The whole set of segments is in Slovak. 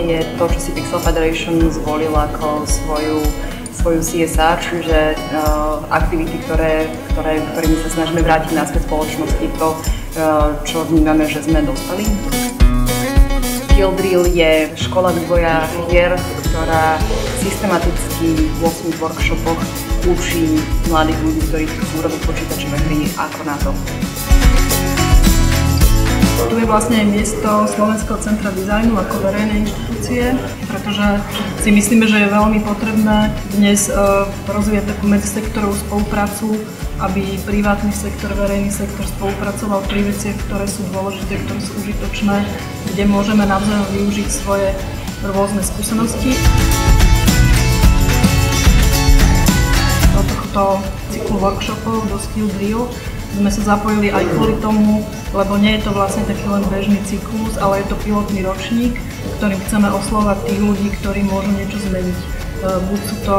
je to, čo si Pixel Federation zvolila ako svoju CSR, čiže aktivity, ktorými sa snažíme vrátiť naspäť spoločnosti to, čo vnímame, že sme dostali. Skill Drill je škola vývoja hier, ktorá systematicky v 8 workshopoch učí mladých ľudí, ktorí chcú robiť počítačové hry, ako na to. Tu je vlastne miesto Slovenského centra dizajnu ako verejnej inštitúcie, pretože si myslíme, že je veľmi potrebné dnes rozvíjať takú medzisektorovú spoluprácu, aby privátny sektor, verejný sektor spolupracoval pri veciach, ktoré sú dôležité, ktoré sú užitočné, kde môžeme navzájom využiť svoje rôzne skúsenosti. Do tohto cyklu workshopov do Skill Drill sme sa zapojili aj kvôli tomu, lebo nie je to vlastne taký len bežný cyklus, ale je to pilotný ročník, ktorým chceme oslovať tých ľudí, ktorí môžu niečo zmeniť. Buď sú to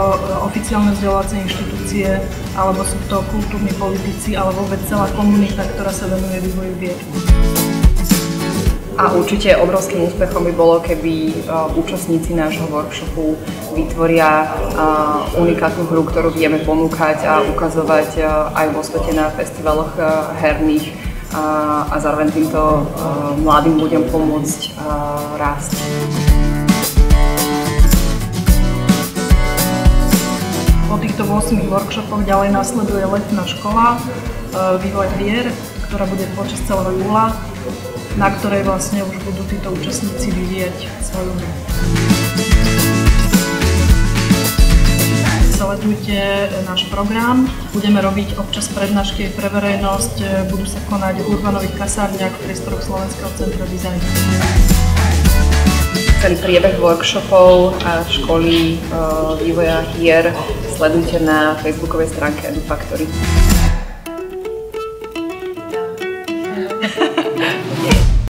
oficiálne vzdelávacie inštitúcie, alebo sú to kultúrni politici, alebo vôbec celá komunita, ktorá sa venuje vývoju vied. A určite obrovským úspechom by bolo, keby účastníci nášho workshopu vytvoria unikátnu hru, ktorú vieme ponúkať a ukazovať aj vo svete na festivaloch herných a zároveň týmto mladým ľuďom pomôcť rásť. Po týchto 8 workshopoch ďalej nasleduje letná škola vývoj hier, ktorá bude počas celého júla, na ktorej vlastne už budú títo účastníci vyvíjať svoju hru. Sledujte náš program, budeme robiť občas prednášky pre verejnosť, budú sa konať v urbanových kasárniach v priestoroch Slovenského centra dizajnu. Celý priebeh workshopov a školy vývoja hier sledujte na facebookovej stránke Edufactory.